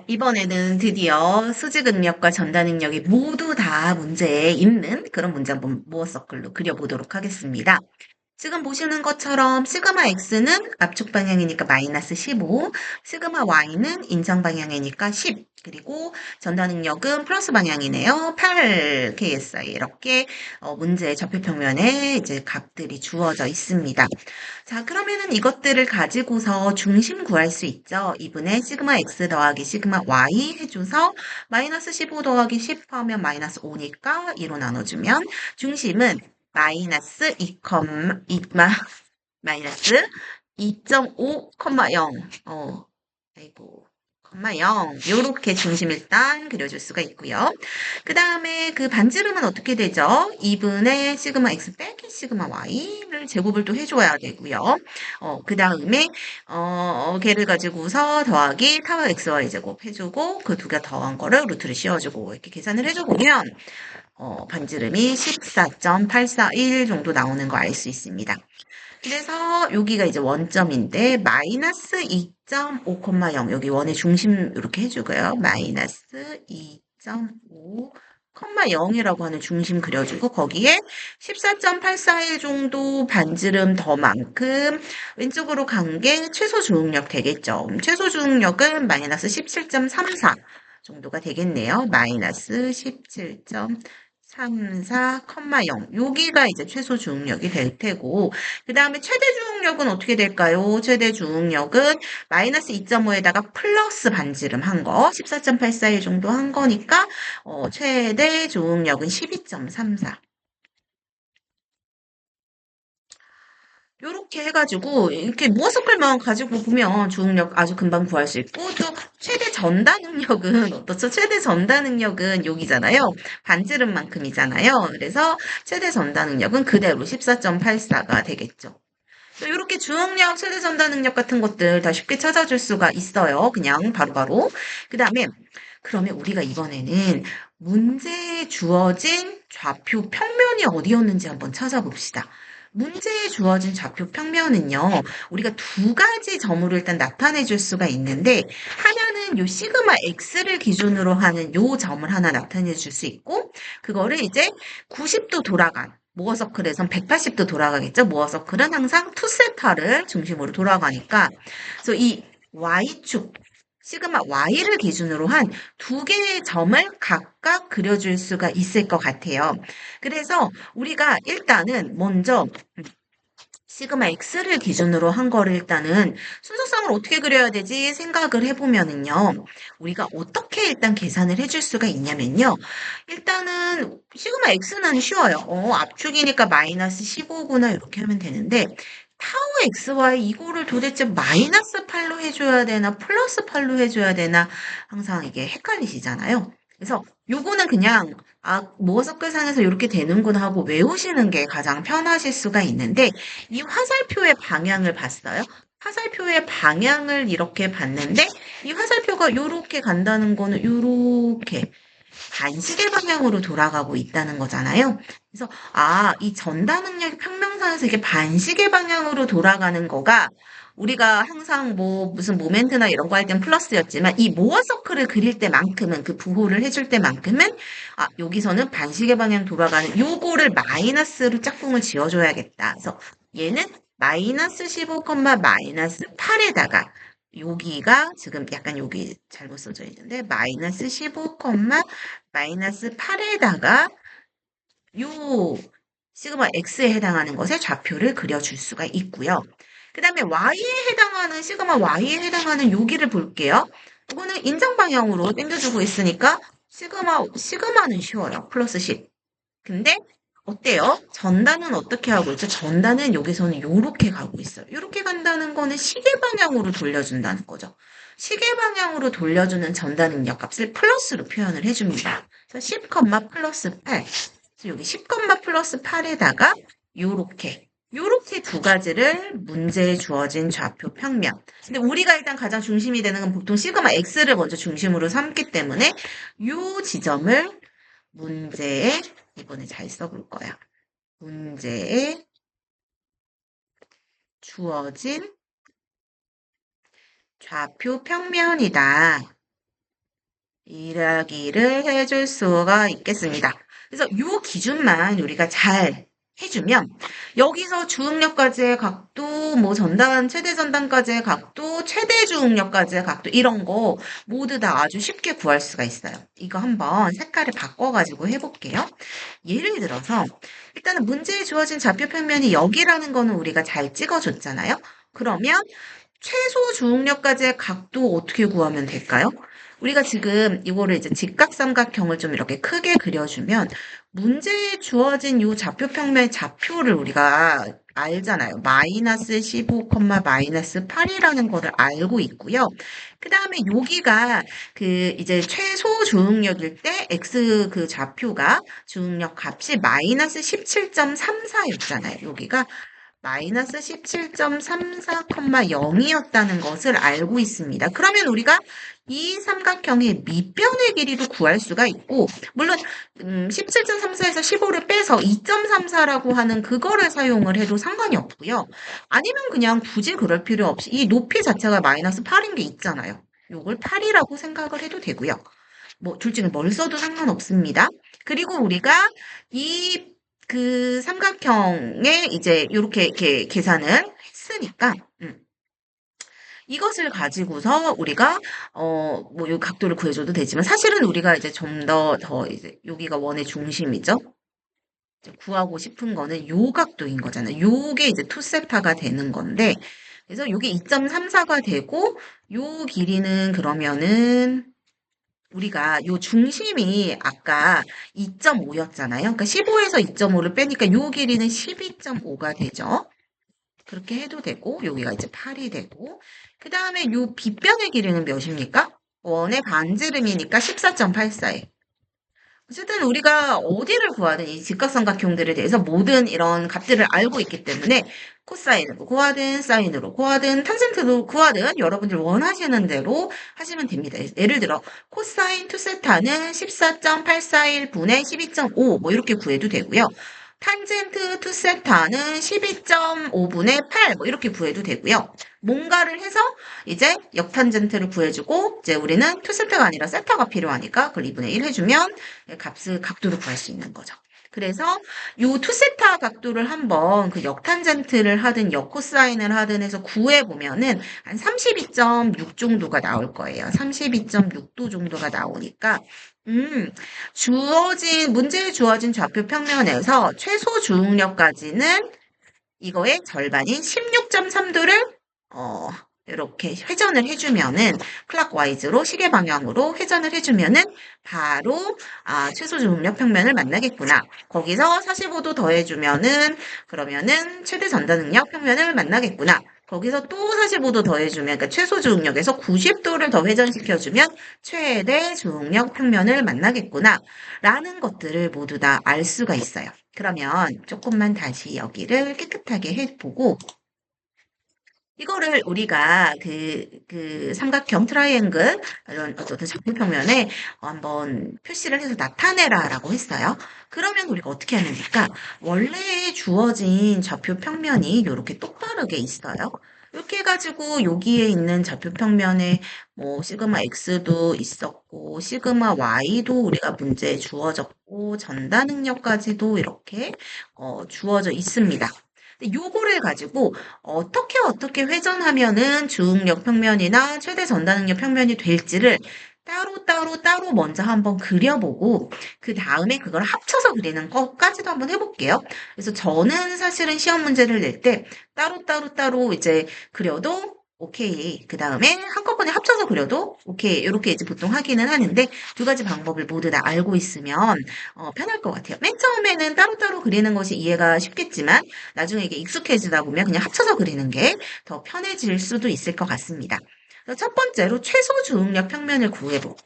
이번에는 드디어 수직응력과 전단응력이 모두 다 문제에 있는 그런 문제 한번 모어서클로 그려보도록 하겠습니다. 지금 보시는 것처럼 시그마 x는 압축 방향이니까 마이너스 15, 시그마 y는 인정 방향이니까 10, 그리고 전단 능력은 플러스 방향이네요. 8 KSI 이렇게 문제의 좌표평면에 이제 값들이 주어져 있습니다. 자, 그러면은 이것들을 가지고서 중심 구할 수 있죠. 2분의 시그마 x 더하기 시그마 y 해줘서 마이너스 15 더하기 10 하면 마이너스 5니까 2로 나눠주면 중심은 마이너스 2, 마이너스 2.5, 0. 아이고, 0. 요렇게 중심 일단 그려줄 수가 있고요. 그 다음에 그 반지름은 어떻게 되죠? 2분의 시그마 x 빼기 시그마 y를 제곱을 또 해줘야 되고요. 그 다음에, 걔를 가지고서 더하기 타워 xy 제곱 해주고 그 두 개 더한 거를 루트를 씌워주고 이렇게 계산을 해줘보면 반지름이 14.841 정도 나오는 거 알 수 있습니다. 그래서 여기가 이제 원점인데 마이너스 2.5, 0 여기 원의 중심 이렇게 해주고요. 마이너스 2.5, 0이라고 하는 중심 그려주고 거기에 14.841 정도 반지름 더만큼 왼쪽으로 간 게 최소 주응력 되겠죠. 최소 주응력은 마이너스 17.34 정도가 되겠네요. 마이너스 17.34, 0. 여기가 이제 최소 주응력이 될 테고 그 다음에 최대 주응력은 어떻게 될까요? 최대 주응력은 마이너스 2.5에다가 플러스 반지름 한 거, 14.841 정도 한 거니까, 최대 주응력은 12.34. 요렇게 해가지고, 이렇게 모아서클만 가지고 보면 주응력 아주 금방 구할 수 있고, 또 최대 전다 능력은 어떻죠? 최대 전다 능력은 여기잖아요. 반지름만큼이잖아요. 그래서 최대 전다 능력은 그대로 14.84가 되겠죠. 이렇게 주응력, 최대 전달 능력 같은 것들 다 쉽게 찾아줄 수가 있어요. 그냥 바로바로. 그 다음에, 그러면 우리가 이번에는 문제에 주어진 좌표 평면이 어디였는지 한번 찾아봅시다. 문제에 주어진 좌표 평면은요, 우리가 두 가지 점으로 일단 나타내 줄 수가 있는데, 하나는 요 시그마 x를 기준으로 하는 요 점을 하나 나타내 줄 수 있고, 그거를 이제 90도 돌아간, 모어 서클에선 180도 돌아가겠죠. 모어 서클은 항상 투세타를 중심으로 돌아가니까. 그래서 이 y축, 시그마 y를 기준으로 한 두 개의 점을 각각 그려줄 수가 있을 것 같아요. 그래서 우리가 일단은 먼저 시그마 x를 기준으로 한 거를 일단은 순서상을 어떻게 그려야 되지 생각을 해보면은요. 우리가 어떻게 일단 계산을 해줄 수가 있냐면요. 일단은 시그마 x는 쉬워요. 압축이니까 마이너스 15구나 이렇게 하면 되는데 타워 xy 이거를 도대체 마이너스 8로 해줘야 되나 플러스 8로 해줘야 되나 항상 이게 헷갈리시잖아요. 그래서 요거는 그냥 모어석글상에서 이렇게 되는구나 하고 외우시는 게 가장 편하실 수가 있는데 이 화살표의 방향을 봤어요. 화살표의 방향을 이렇게 봤는데 이 화살표가 이렇게 간다는 거는 이렇게 반시계 방향으로 돌아가고 있다는 거잖아요. 그래서 이 전다 능력 평면상에서 이게 반시계 방향으로 돌아가는 거가 우리가 항상 뭐 무슨 모멘트나 이런 거 할 땐 플러스였지만 이 모어 서클을 그릴 때만큼은 그 부호를 해줄 때만큼은 여기서는 반시계 방향 돌아가는 요거를 마이너스로 짝꿍을 지어줘야겠다. 그래서 얘는 마이너스 15, 마이너스 8에다가 여기가 지금 약간 여기 잘못 써져 있는데 마이너스 15, 마이너스 8에다가 요 시그마 x에 해당하는 것의 좌표를 그려줄 수가 있고요. 그 다음에 y에 해당하는 시그마 y에 해당하는 여기를 볼게요. 이거는 인정 방향으로 당겨주고 있으니까 시그마는 쉬워요. 플러스 10. 근데 어때요? 전단은 어떻게 하고 있죠? 전단은 여기서는 요렇게 가고 있어요. 요렇게 간다는 거는 시계 방향으로 돌려준다는 거죠. 시계 방향으로 돌려주는 전단 능력 값을 플러스로 표현을 해줍니다. 그래서 10, 플러스 8. 그래서 여기 10, 플러스 8에다가 요렇게 두 가지를 문제에 주어진 좌표 평면. 근데 우리가 일단 가장 중심이 되는 건 보통 시그마 x를 먼저 중심으로 삼기 때문에 요 지점을 문제에 이번에 잘 써볼 거야. 문제에 주어진 좌표 평면이다. 이야기를 해줄 수가 있겠습니다. 그래서 요 기준만 우리가 잘 해주면 여기서 주응력까지의 각도, 뭐 전단, 최대 전단까지의 각도, 최대 주응력까지의 각도 이런 거 모두 다 아주 쉽게 구할 수가 있어요. 이거 한번 색깔을 바꿔가지고 해볼게요. 예를 들어서 일단은 문제에 주어진 좌표 평면이 여기라는 거는 우리가 잘 찍어줬잖아요. 그러면 최소 주응력까지의 각도 어떻게 구하면 될까요? 우리가 지금 이거를 이제 직각삼각형을 좀 이렇게 크게 그려주면 문제에 주어진 이 좌표평면의 좌표를 우리가 알잖아요. 마이너스 15, 마이너스 8이라는 거를 알고 있고요. 그 다음에 여기가 그 이제 최소 주응력일 때 x 그 좌표가 주응력 값이 마이너스 17.34였잖아요. 여기가 마이너스 17.34,0이었다는 것을 알고 있습니다. 그러면 우리가 이 삼각형의 밑변의 길이도 구할 수가 있고, 물론 17.34에서 15를 빼서 2.34라고 하는 그거를 사용을 해도 상관이 없고요. 아니면 그냥 굳이 그럴 필요 없이 이 높이 자체가 마이너스 8인 게 있잖아요. 요걸 8이라고 생각을 해도 되고요. 뭐 둘 중에 뭘 써도 상관없습니다. 그리고 우리가 이 그 삼각형에 이제 요렇게 이렇게 계산을 했으니까 이것을 가지고서 우리가 뭐 요 각도를 구해줘도 되지만 사실은 우리가 이제 좀 더 이제 여기가 원의 중심이죠. 이제 구하고 싶은 거는 요 각도인 거잖아요. 요게 이제 투세타가 되는 건데 그래서 요게 2.34가 되고 요 길이는 그러면은 우리가 요 중심이 아까 2.5였잖아요. 그러니까 15에서 2.5를 빼니까 요 길이는 12.5가 되죠. 그렇게 해도 되고 여기가 이제 8이 되고 그 다음에 요 빗변의 길이는 몇입니까? 원의 반지름이니까 14.84에 어쨌든 우리가 어디를 구하든 이 직각삼각형들에 대해서 모든 이런 값들을 알고 있기 때문에 코사인으로 구하든 사인으로 구하든 탄젠트로 구하든 여러분들 원하시는 대로 하시면 됩니다. 예를 들어 코사인 투세타는 14.841분의 12.5 뭐 이렇게 구해도 되고요. 탄젠트 투세타는 12.5분의 8 뭐 이렇게 구해도 되고요. 뭔가를 해서 이제 역탄젠트를 구해주고 이제 우리는 투세타가 아니라 세타가 필요하니까 그걸 2분의 1 해주면 각도를 구할 수 있는 거죠. 그래서 요 투세타 각도를 한번 그 역탄젠트를 하든 역코사인을 하든 해서 구해보면은 한 32.6 정도가 나올 거예요. 32.6도 정도가 나오니까 문제에 주어진 좌표 평면에서 최소 주응력까지는 이거의 절반인 16.3도를 이렇게 회전을 해주면은 클락와이즈로 시계 방향으로 회전을 해주면은 바로 최소 주응력 평면을 만나겠구나. 거기서 45도 더해주면은 그러면은 최대 전단 능력 평면을 만나겠구나. 거기서 또 45도 더해주면 그러니까 최소 주응력에서 90도를 더 회전시켜주면 최대 주응력 평면을 만나겠구나. 라는 것들을 모두 다 알 수가 있어요. 그러면 조금만 다시 여기를 깨끗하게 해보고 이거를 우리가 그 삼각형 트라이앵글 이런 어떤 좌표평면에 한번 표시를 해서 나타내라라고 했어요. 그러면 우리가 어떻게 하면 될까? 원래 주어진 좌표평면이 이렇게 똑바르게 있어요. 이렇게 해가지고 여기에 있는 좌표평면에 뭐 시그마 X도 있었고 시그마 Y도 우리가 문제에 주어졌고 전다 능력까지도 이렇게 주어져 있습니다. 요거를 가지고 어떻게 회전하면은 주응력 평면이나 최대 전단능력 평면이 될지를 따로 먼저 한번 그려보고 그 다음에 그걸 합쳐서 그리는 것까지도 한번 해볼게요. 그래서 저는 사실은 시험 문제를 낼 때 따로 이제 그려도 오케이. 그 다음에 한꺼번에 합쳐서 그려도 오케이. 이렇게 이제 보통 하기는 하는데 두 가지 방법을 모두 다 알고 있으면 편할 것 같아요. 맨 처음에는 따로따로 그리는 것이 이해가 쉽겠지만 나중에 이게 익숙해지다 보면 그냥 합쳐서 그리는 게 더 편해질 수도 있을 것 같습니다. 첫 번째로 최소 주응력 평면을 구해보고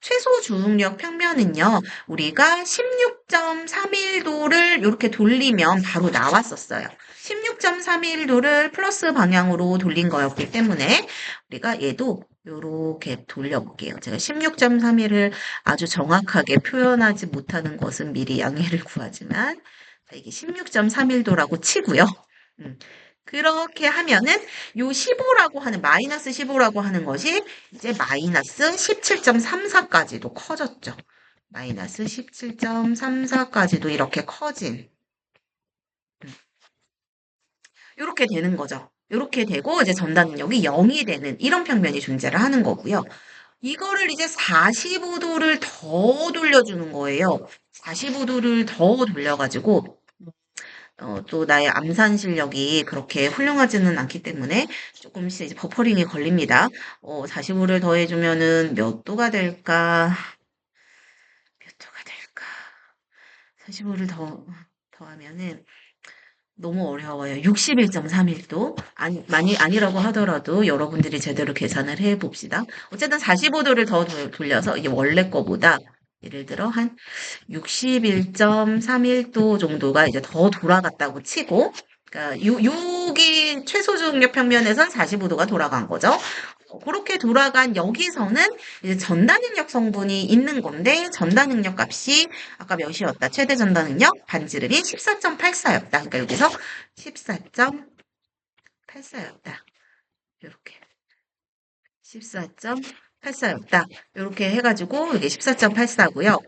최소 주응력 평면은요, 우리가 16.31도를 이렇게 돌리면 바로 나왔었어요. 16.31도를 플러스 방향으로 돌린 거였기 때문에 우리가 얘도 이렇게 돌려볼게요. 제가 16.31을 아주 정확하게 표현하지 못하는 것은 미리 양해를 구하지만 이게 16.31도라고 치고요. 그렇게 하면은 요 15라고 하는 마이너스 15라고 하는 것이 이제 마이너스 17.34까지도 커졌죠. 마이너스 17.34까지도 이렇게 커진 이렇게 되는 거죠. 이렇게 되고 이제 전단 능력이 0이 되는 이런 평면이 존재를 하는 거고요. 이거를 이제 45도를 더 돌려주는 거예요. 45도를 더 돌려가지고 또 나의 암산 실력이 그렇게 훌륭하지는 않기 때문에 조금씩 이제 버퍼링이 걸립니다. 45를 더해주면은 몇 도가 될까? 몇 도가 될까? 45를 더하면은 너무 어려워요. 61.31도. 아니라고 하더라도 여러분들이 제대로 계산을 해 봅시다. 어쨌든 45도를 더 돌려서 이게 원래 거보다 예를 들어 한 61.31도 정도가 이제 더 돌아갔다고 치고, 그러니까 여기 최소 중력 평면에선 45도가 돌아간 거죠. 그렇게 돌아간 여기서는 이제 전단능력 성분이 있는 건데 전단능력 값이 아까 몇이었다? 최대 전단능력 반지름이 14.84였다. 그러니까 여기서 14.84였다. 이렇게 14.84였다. 이렇게 해가지고 이게 14.84고요.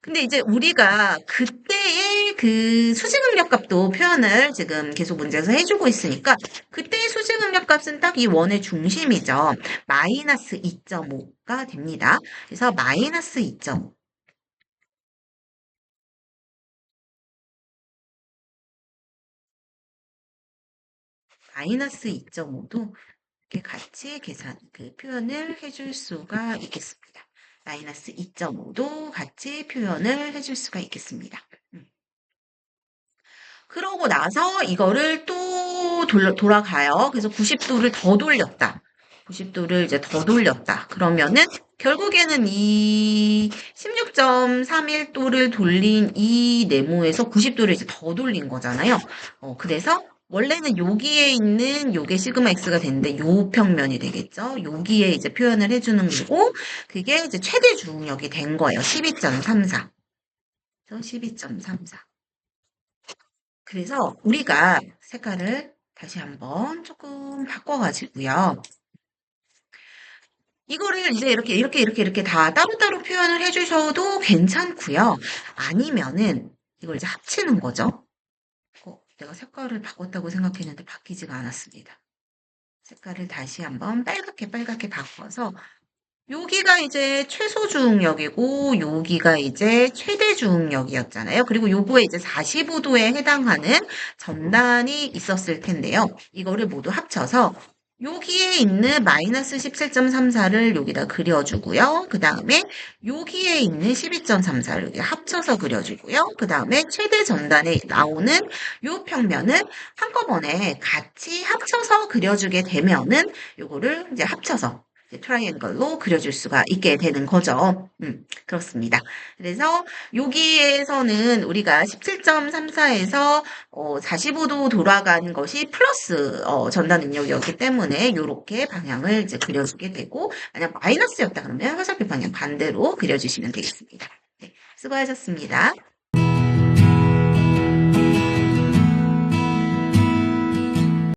근데 이제 우리가 그때의 그 수직응력 값도 표현을 지금 계속 문제에서 해주고 있으니까 그때의 수직응력 값은 딱 이 원의 중심이죠. 마이너스 2.5가 됩니다. 그래서 마이너스 2.5, 마이너스 2.5도 이렇게 같이 표현을 해줄 수가 있겠습니다. 마이너스 2.5도 같이 표현을 해줄 수가 있겠습니다. 그러고 나서 이거를 또 돌아가요. 그래서 90도를 더 돌렸다. 90도를 이제 더 돌렸다. 그러면은 결국에는 이 16.31도를 돌린 이 네모에서 90도를 이제 더 돌린 거잖아요. 그래서 원래는 여기에 있는 요게 시그마 x가 되는데 요 평면이 되겠죠. 여기에 이제 표현을 해주는 거고 그게 이제 최대 주응력이 된 거예요. 12.34. 그래서 12.34. 그래서 우리가 색깔을 다시 한번 조금 바꿔가지고요. 이거를 이제 이렇게 다 따로따로 표현을 해주셔도 괜찮고요. 아니면은 이걸 이제 합치는 거죠. 내가 색깔을 바꿨다고 생각했는데 바뀌지가 않았습니다. 색깔을 다시 한번 빨갛게 바꿔서 여기가 이제 최소 주응력이고 여기가 이제 최대 주응력이었잖아요. 그리고 요거에 이제 45도에 해당하는 전단이 있었을 텐데요. 이거를 모두 합쳐서 여기에 있는 마이너스 17.34를 여기다 그려주고요. 그 다음에 여기에 있는 12.34를 여기 합쳐서 그려주고요. 그 다음에 최대 전단에 나오는 요 평면을 한꺼번에 같이 합쳐서 그려주게 되면은 요거를 이제 합쳐서 트라이앵글로 그려줄 수가 있게 되는 거죠. 그렇습니다. 그래서 여기에서는 우리가 17.34에서 45도 돌아가는 것이 플러스 전단 능력이었기 때문에 이렇게 방향을 이제 그려주게 되고 만약 마이너스였다 그러면 화살표 방향 반대로 그려주시면 되겠습니다. 네, 수고하셨습니다.